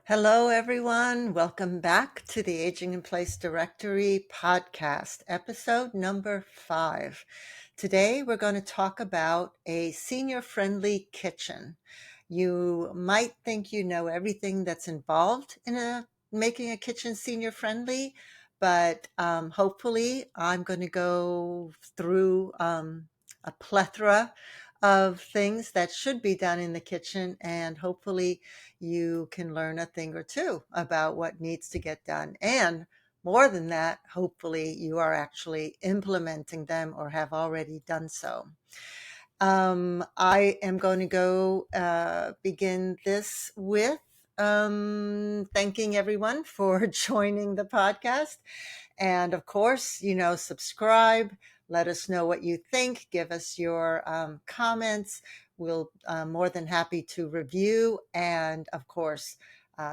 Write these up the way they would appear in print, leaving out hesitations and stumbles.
Hello, everyone. Welcome back to the Aging in Place Directory podcast, episode number 5. Today, we're going to talk about a senior-friendly kitchen. You might think you know everything that's involved in making a kitchen senior-friendly, but hopefully, I'm going to go through a plethora of things that should be done in the kitchen, and hopefully you can learn a thing or two about what needs to get done. And more than that, hopefully you are actually implementing them or have already done so. I am going to go begin this with thanking everyone for joining the podcast. And of course, subscribe, let us know what you think, give us your comments. We'll more than happy to review and, of course,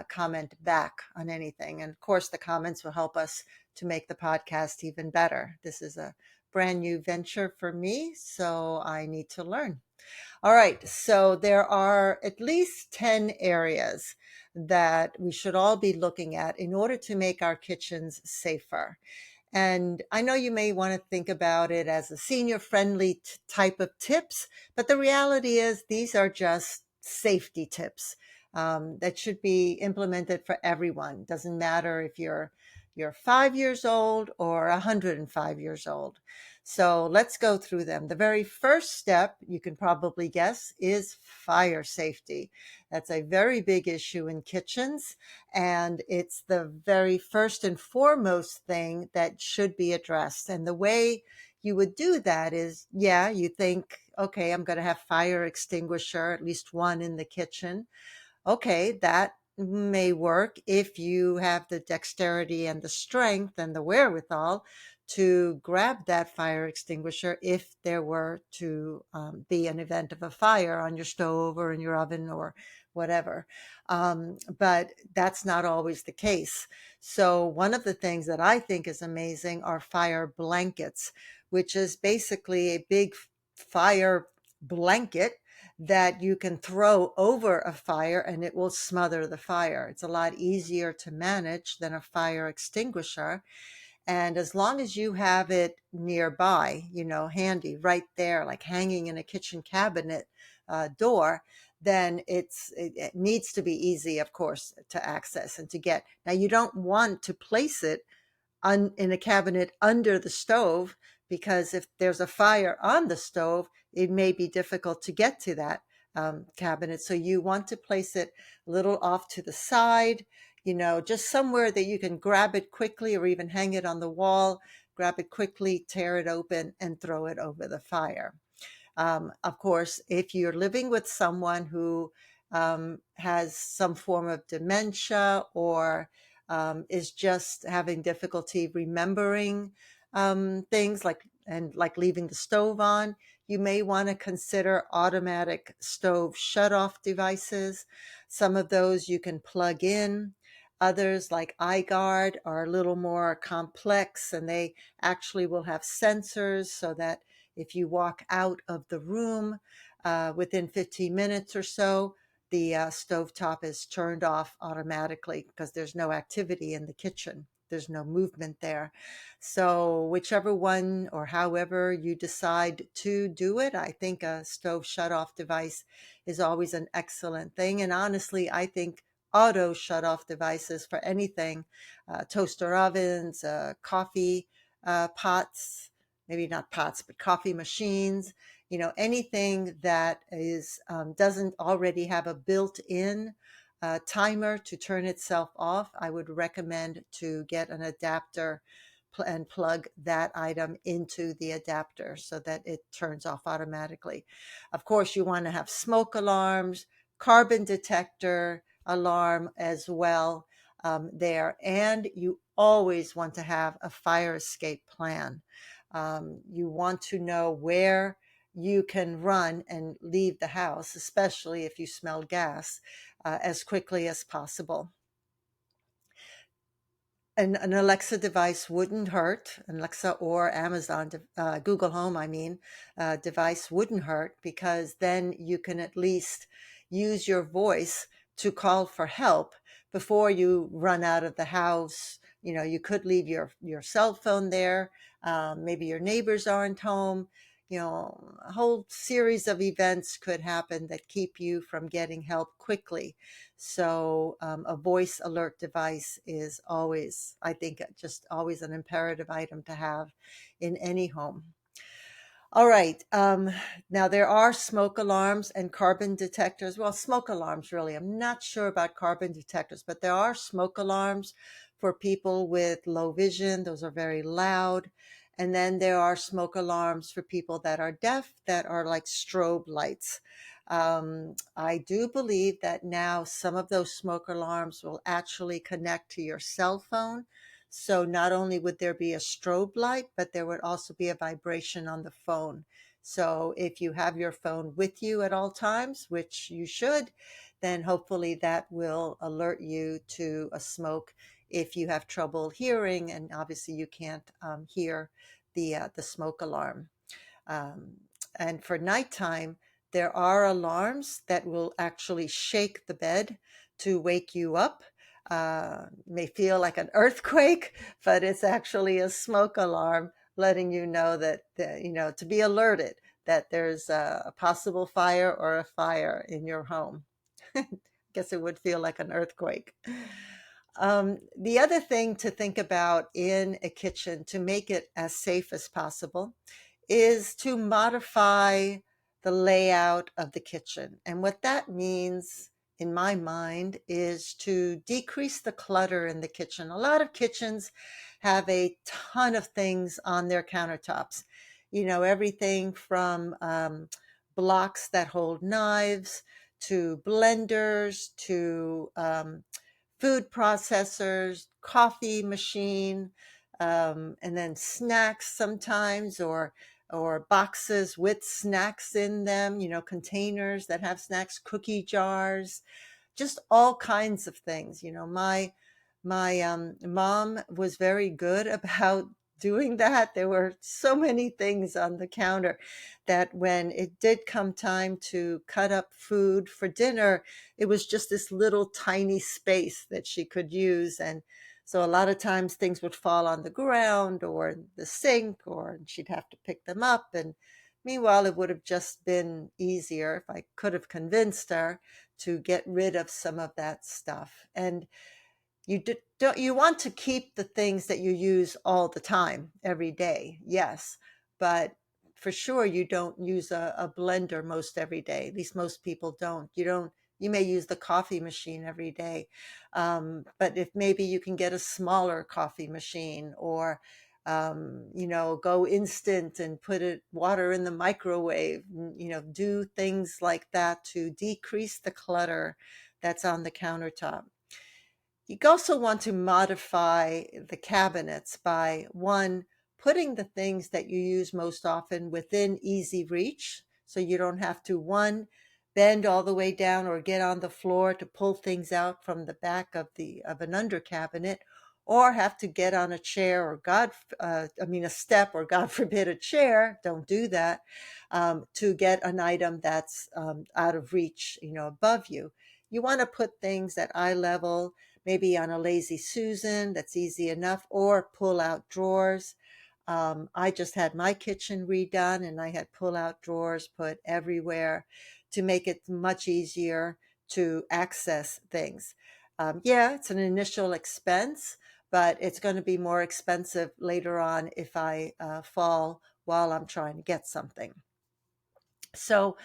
comment back on anything. And of course, the comments will help us to make the podcast even better. This is a brand new venture for me, so I need to learn. All right, so there are at least 10 areas that we should all be looking at in order to make our kitchens safer. And I know you may want to think about it as a senior friendly type of tips, but the reality is these are just safety tips that should be implemented for everyone. Doesn't matter if you're 5 years old or 105 years old. So let's go through them. The very first step, you can probably guess, is fire safety. That's a very big issue in kitchens, and it's the very first and foremost thing that should be addressed. And the way you would do that is, you think, okay, I'm going to have fire extinguisher, at least one in the kitchen. Okay, that may work if you have the dexterity and the strength and the wherewithal to grab that fire extinguisher if there were to be an event of a fire on your stove or in your oven or whatever. But that's not always the case. So one of the things that I think is amazing are fire blankets, which is basically a big fire blanket that you can throw over a fire and it will smother the fire. It's a lot easier to manage than a fire extinguisher. And as long as you have it nearby, handy right there, like hanging in a kitchen cabinet door, then it needs to be easy, of course, to access and to get. Now, you don't want to place it in a cabinet under the stove, because if there's a fire on the stove, it may be difficult to get to that cabinet. So you want to place it a little off to the side, just somewhere that you can grab it quickly or even hang it on the wall, grab it quickly, tear it open, and throw it over the fire. Of course, if you're living with someone who has some form of dementia or is just having difficulty remembering things like leaving the stove on, you may want to consider automatic stove shutoff devices. Some of those you can plug in. Others, like iGuard, are a little more complex, and they actually will have sensors so that if you walk out of the room within 15 minutes or so, the stovetop is turned off automatically because there's no activity in the kitchen. There's no movement there. So whichever one or however you decide to do it, I think a stove shutoff device is always an excellent thing. And honestly, I think auto shutoff devices for anything, toaster ovens, coffee pots, maybe not pots, but coffee machines, anything that is doesn't already have a built-in timer to turn itself off, I would recommend to get an adapter and plug that item into the adapter so that it turns off automatically. Of course, you want to have smoke alarms, carbon detector alarm as well there. And you always want to have a fire escape plan. You want to know where you can run and leave the house, especially if you smell gas, as quickly as possible. An Alexa device wouldn't hurt. An Alexa or Amazon, Google Home, device wouldn't hurt, because then you can at least use your voice to call for help before you run out of the house. You could leave your cell phone there. Maybe your neighbors aren't home. A whole series of events could happen that keep you from getting help quickly. So a voice alert device is always, I think, just always an imperative item to have in any home. All right. Now there are smoke alarms and carbon detectors. Well, smoke alarms, really. I'm not sure about carbon detectors, but there are smoke alarms for people with low vision. Those are very loud. And then there are smoke alarms for people that are deaf, that are like strobe lights. I do believe that now some of those smoke alarms will actually connect to your cell phone. So not only would there be a strobe light, but there would also be a vibration on the phone. So if you have your phone with you at all times, which you should, then hopefully that will alert you to a smoke if you have trouble hearing, and obviously you can't hear the smoke alarm. Um, and for nighttime, there are alarms that will actually shake the bed to wake you up. May feel like an earthquake, but it's actually a smoke alarm letting you know that, to be alerted that there's a possible fire or a fire in your home. Guess it would feel like an earthquake. The other thing to think about in a kitchen to make it as safe as possible is to modify the layout of the kitchen. And what that means, in my mind, is to decrease the clutter in the kitchen. A lot of kitchens have a ton of things on their countertops. Everything from blocks that hold knives to blenders to food processors, coffee machine, and then snacks sometimes, or boxes with snacks in them, containers that have snacks, cookie jars, just all kinds of things. My mom was very good about doing that. There were so many things on the counter that when it did come time to cut up food for dinner, it was just this little tiny space that she could use. And so a lot of times things would fall on the ground or in the sink, or she'd have to pick them up. And meanwhile, it would have just been easier if I could have convinced her to get rid of some of that stuff. And don't you want to keep the things that you use all the time, every day, yes, but for sure you don't use a blender most every day. At least most people don't. You may use the coffee machine every day, but if maybe you can get a smaller coffee machine, or go instant and put it water in the microwave, do things like that to decrease the clutter that's on the countertop. You also want to modify the cabinets by, one, putting the things that you use most often within easy reach. So you don't have to, one, bend all the way down or get on the floor to pull things out from the back of an under cabinet, or have to get on a chair, or a step, or God forbid, a chair. Don't do that, to get an item that's out of reach, above you. You want to put things at eye level, maybe on a lazy Susan, that's easy enough, or pull out drawers. I just had my kitchen redone, and I had pull out drawers put everywhere to make it much easier to access things. Yeah, it's an initial expense, but it's going to be more expensive later on if I fall while I'm trying to get something. So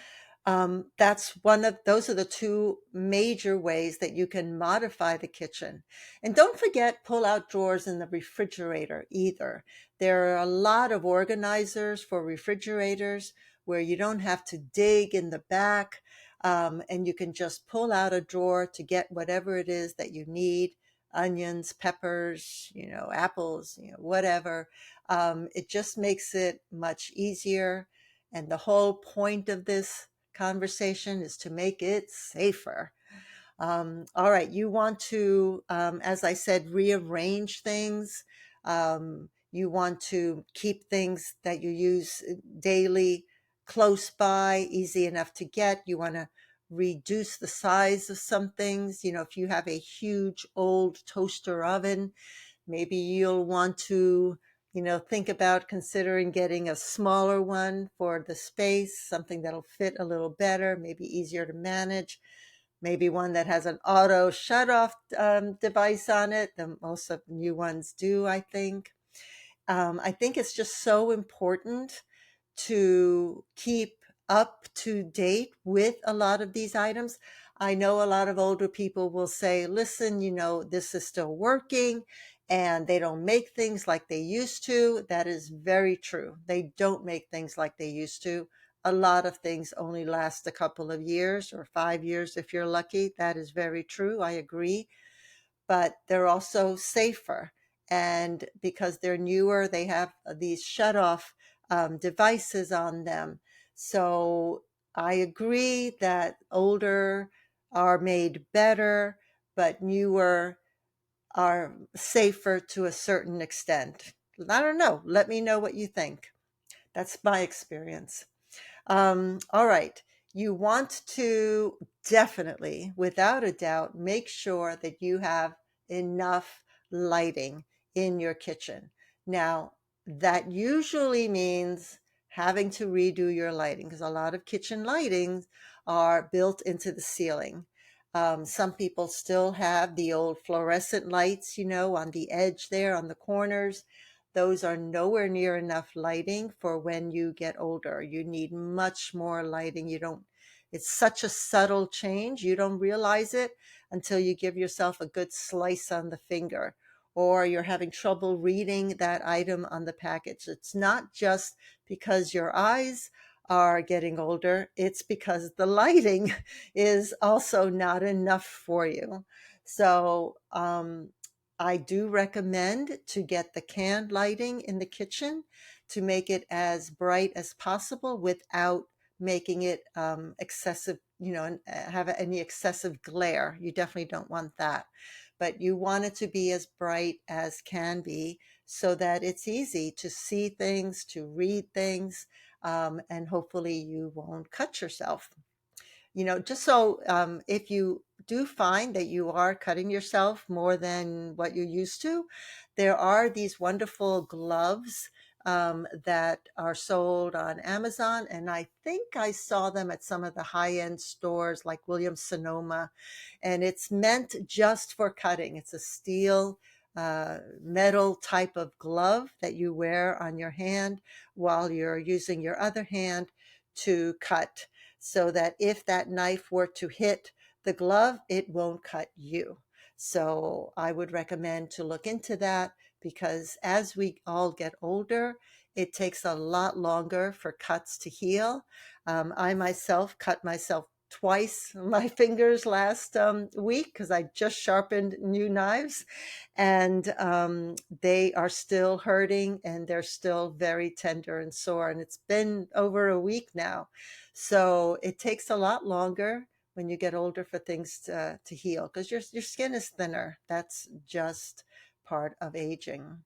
those are the two major ways that you can modify the kitchen. And don't forget, pull out drawers in the refrigerator either. There are a lot of organizers for refrigerators where you don't have to dig in the back, and you can just pull out a drawer to get whatever it is that you need: onions, peppers, apples, whatever. It just makes it much easier. And the whole point of this conversation is to make it safer. All right, you want to, as I said, rearrange things. You want to keep things that you use daily close by, easy enough to get. You want to reduce the size of some things. If you have a huge old toaster oven, maybe you'll want to, think about considering getting a smaller one for the space, something that'll fit a little better, maybe easier to manage, maybe one that has an auto shut off device on it. Most of the new ones do, I think. I think it's just so important to keep up to date with a lot of these items. I know a lot of older people will say, listen, this is still working and they don't make things like they used to. That is very true. They don't make things like they used to. A lot of things only last a couple of years or 5 years if you're lucky. That is very true. I agree, but they're also safer. And because they're newer, they have these shut-off devices on them. So I agree that older are made better, but newer are safer to a certain extent. I don't know. Let me know what you think. That's my experience. All right. You want to definitely, without a doubt, make sure that you have enough lighting in your kitchen. Now, that usually means having to redo your lighting because a lot of kitchen lightings are built into the ceiling. Some people still have the old fluorescent lights, on the edge there, on the corners. Those are nowhere near enough lighting for when you get older. You need much more lighting. It's such a subtle change. You don't realize it until you give yourself a good slice on the finger, or you're having trouble reading that item on the package. It's not just because your eyes are getting older, it's because the lighting is also not enough for you. So, I do recommend to get the canned lighting in the kitchen to make it as bright as possible without making it excessive, and have any excessive glare. You definitely don't want that. But you want it to be as bright as can be so that it's easy to see things, to read things, and hopefully you won't cut yourself. Just so if you do find that you are cutting yourself more than what you used to, there are these wonderful gloves that are sold on Amazon. And I think I saw them at some of the high-end stores like Williams Sonoma. And it's meant just for cutting. It's a steel metal type of glove that you wear on your hand while you're using your other hand to cut, so that if that knife were to hit the glove, it won't cut you. So I would recommend to look into that because as we all get older, it takes a lot longer for cuts to heal. I myself cut myself twice my fingers last week because I just sharpened new knives, and they are still hurting and they're still very tender and sore. And it's been over a week now. So it takes a lot longer when you get older for things to heal because your skin is thinner. That's just part of aging.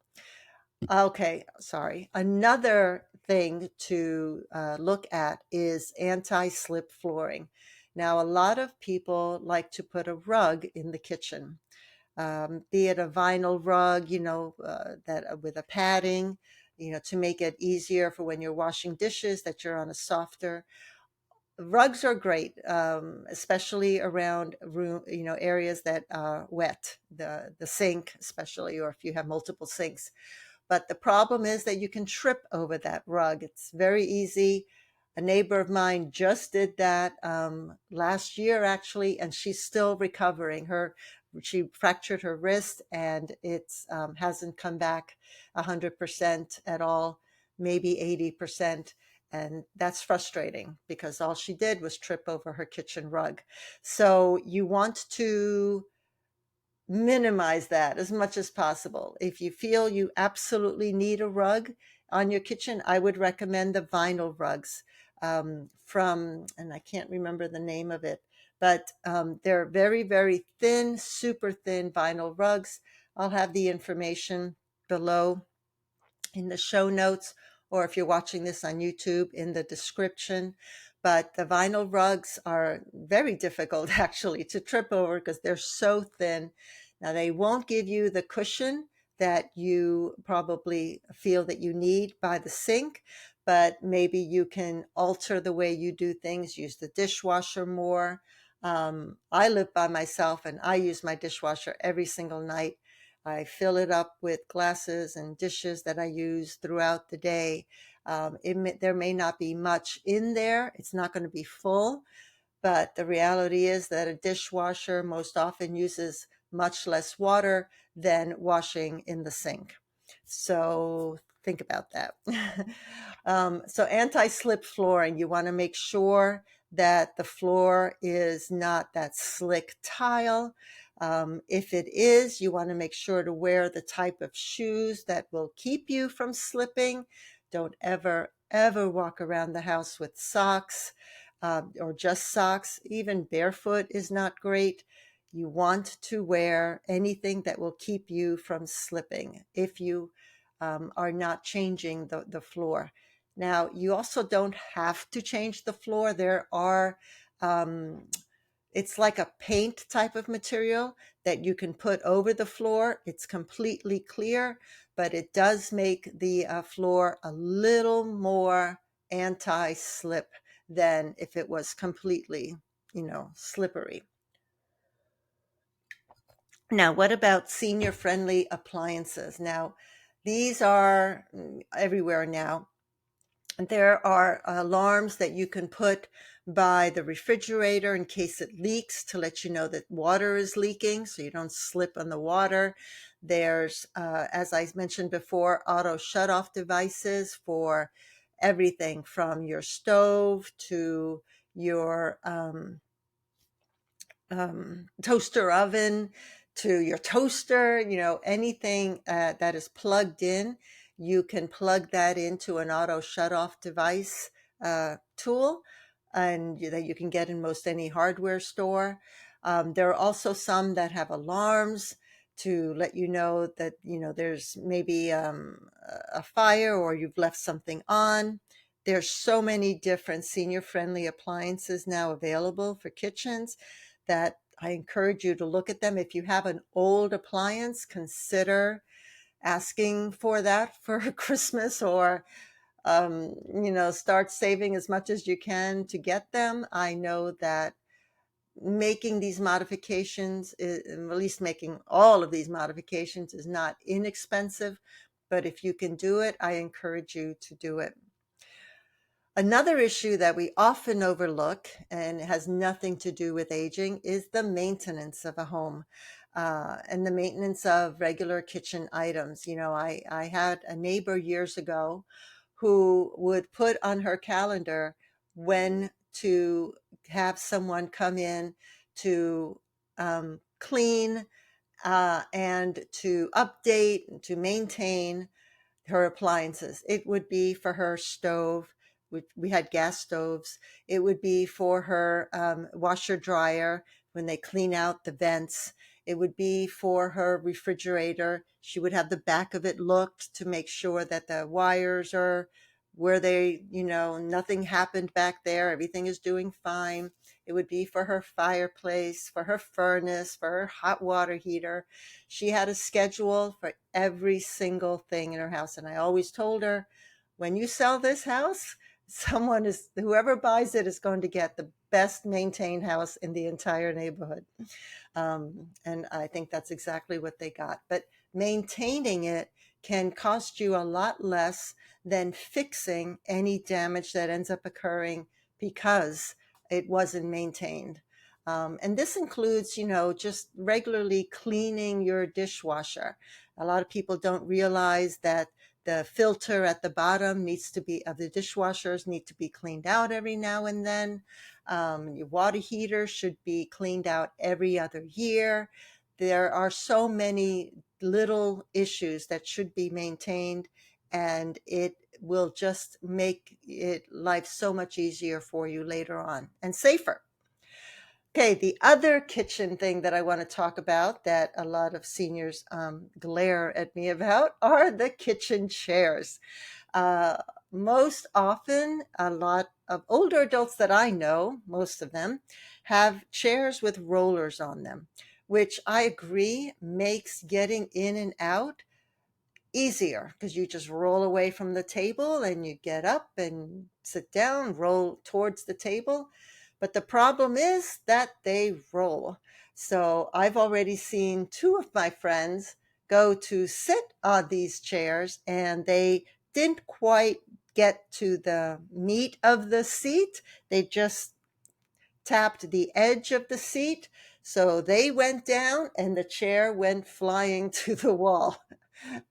Okay, sorry. Another thing to look at is anti-slip flooring. Now, a lot of people like to put a rug in the kitchen, be it a vinyl rug, that with a padding, to make it easier for when you're washing dishes, that you're on a softer. Rugs are great, especially around room, areas that are wet, the sink especially, or if you have multiple sinks. But the problem is that you can trip over that rug. It's very easy. A neighbor of mine just did that last year, actually, and she's still recovering. She fractured her wrist, and it's hasn't come back 100% at all, maybe 80%. And that's frustrating because all she did was trip over her kitchen rug. So you want to minimize that as much as possible. If you feel you absolutely need a rug on your kitchen, I would recommend the vinyl rugs and I can't remember the name of it, but they're very, very thin, super thin vinyl rugs. I'll have the information below in the show notes, or if you're watching this on YouTube, in the description. but the vinyl rugs are very difficult actually to trip over because they're so thin. Now, they won't give you the cushion that you probably feel that you need by the sink, but maybe you can alter the way you do things, use the dishwasher more. I live by myself and I use my dishwasher every single night. I fill it up with glasses and dishes that I use throughout the day. There may not be much in there. It's not going to be full, but the reality is that a dishwasher most often uses much less water than washing in the sink. So think about that. So anti-slip flooring, you want to make sure that the floor is not that slick tile. If it is, you want to make sure to wear the type of shoes that will keep you from slipping. Don't ever walk around the house with socks, or just socks. Even barefoot is not great. You want to wear anything that will keep you from slipping if you are not changing the floor. Now, you also don't have to change the floor. There are, it's like a paint type of material that you can put over the floor. It's completely clear, but it does make the floor a little more anti-slip than if it was completely, slippery. Now, what about senior friendly appliances? Now, these are everywhere now. There are alarms that you can put by the refrigerator in case it leaks to let you know that water is leaking so you don't slip on the water. There's, as I mentioned before, auto shut-off devices for everything from your stove to your toaster oven to your toaster, anything that is plugged in, you can plug that into an auto shut off device tool and that you can get in most any hardware store. There are also some that have alarms to let you know that, there's maybe a fire or you've left something on. There's so many different senior friendly appliances now available for kitchens that I encourage you to look at them. If you have an old appliance, consider asking for that for Christmas, or start saving as much as you can to get them. I know that making these modifications, at least making all of these modifications, is not inexpensive, but if you can do it, I encourage you to do it. Another issue that we often overlook, and it has nothing to do with aging, is the maintenance of a home, and the maintenance of regular kitchen items. I had a neighbor years ago who would put on her calendar when to have someone come in to clean and to update and to maintain her appliances. It would be for her stove. We had gas stoves. It would be for her washer dryer when they clean out the vents. It would be for her refrigerator. She would have the back of it looked to make sure that the wires are where they, nothing happened back there. Everything is doing fine. It would be for her fireplace, for her furnace, for her hot water heater. She had a schedule for every single thing in her house. And I always told her, when you sell this house, whoever buys it is going to get the best maintained house in the entire neighborhood. And I think that's exactly what they got. But maintaining it can cost you a lot less than fixing any damage that ends up occurring because it wasn't maintained. And this includes, just regularly cleaning your dishwasher. A lot of people don't realize that the filter at the bottom of the dishwashers need to be cleaned out every now and then. Your water heater should be cleaned out every other year. There are so many little issues that should be maintained, and it will just make life so much easier for you later on and safer. Okay, the other kitchen thing that I want to talk about that a lot of seniors glare at me about are the kitchen chairs. Uh, Most often, a lot of older adults that I know, most of them, have chairs with rollers on them, which I agree makes getting in and out easier because you just roll away from the table and you get up and sit down, roll towards the table. But the problem is that they roll. So I've already seen two of my friends go to sit on these chairs and they didn't quite get to the meat of the seat. They just tapped the edge of the seat. So they went down and the chair went flying to the wall.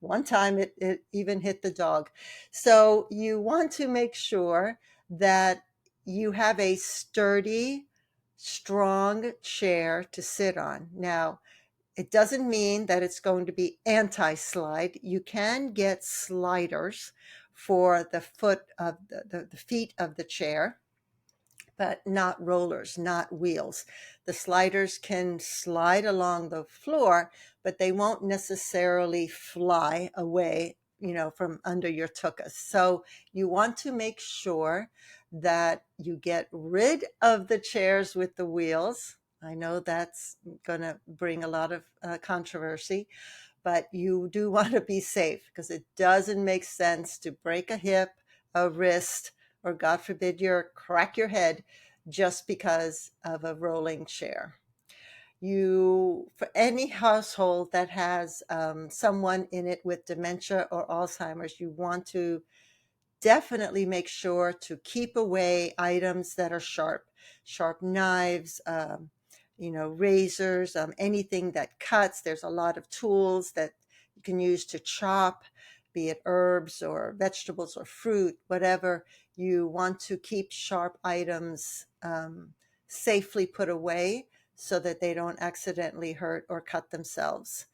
One time it even hit the dog. So you want to make sure that you have a sturdy, strong chair to sit on. Now, it doesn't mean that it's going to be anti-slide. You can get sliders for the foot of the feet of the chair, but not rollers, not wheels. The sliders can slide along the floor, but they won't necessarily fly away, from under your tuchus. So you want to make sure that you get rid of the chairs with the wheels. I know that's going to bring a lot of controversy, but you do want to be safe because it doesn't make sense to break a hip, a wrist, or God forbid you crack your head just because of a rolling chair. For any household that has someone in it with dementia or Alzheimer's, you want to definitely make sure to keep away items that are sharp knives, razors, anything that cuts. There's a lot of tools that you can use to chop, be it herbs or vegetables or fruit, whatever. You want to keep sharp items safely put away so that they don't accidentally hurt or cut themselves.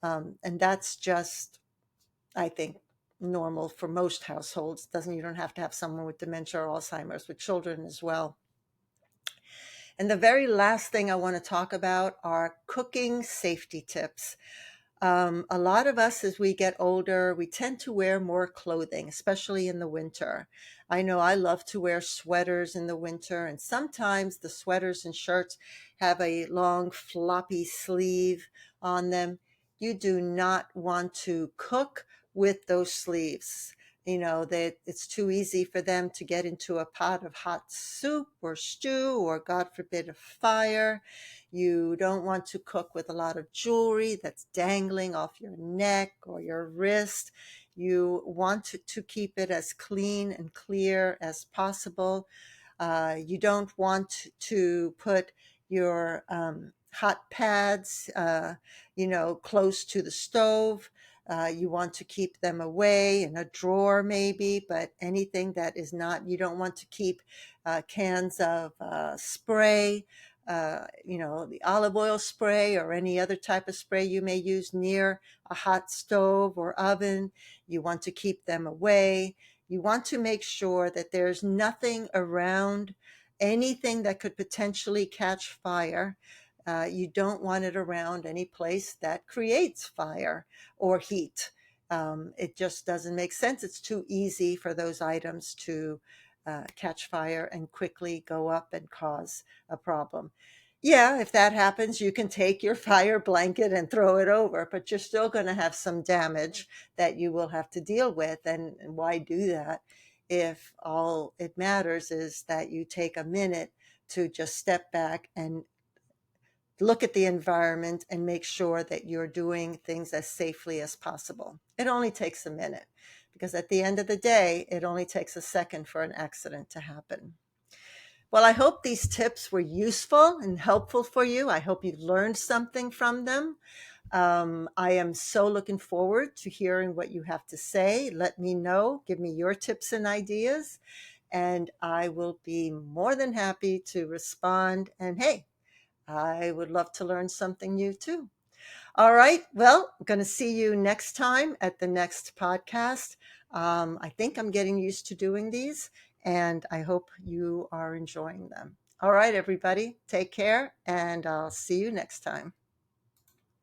And that's just, I think, normal for most households. You don't have to have someone with dementia or Alzheimer's, with children as well. And the very last thing I want to talk about are cooking safety tips. A lot of us, as we get older, we tend to wear more clothing, especially in the winter. I know I love to wear sweaters in the winter, and sometimes the sweaters and shirts have a long, floppy sleeve on them. You do not want to cook with those sleeves. That it's too easy for them to get into a pot of hot soup or stew, or God forbid, a fire. You don't want to cook with a lot of jewelry that's dangling off your neck or your wrist. You want to keep it as clean and clear as possible. You don't want to put your hot pads, close to the stove. You want to keep them away in a drawer maybe, but anything that is not, you don't want to keep cans of spray, the olive oil spray or any other type of spray you may use near a hot stove or oven. You want to keep them away. You want to make sure that there's nothing around, anything that could potentially catch fire. You don't want it around any place that creates fire or heat. It just doesn't make sense. It's too easy for those items to catch fire and quickly go up and cause a problem. Yeah, if that happens, you can take your fire blanket and throw it over, but you're still going to have some damage that you will have to deal with. And why do that if all it matters is that you take a minute to just step back and look at the environment and make sure that you're doing things as safely as possible. It only takes a minute because at the end of the day, it only takes a second for an accident to happen. Well, I hope these tips were useful and helpful for you. I hope you learned something from them. I am so looking forward to hearing what you have to say. Let me know. Give me your tips and ideas, and I will be more than happy to respond. And hey, I would love to learn something new too. All right. Well, I'm going to see you next time at the next podcast. I think I'm getting used to doing these, and I hope you are enjoying them. All right, everybody, take care, and I'll see you next time.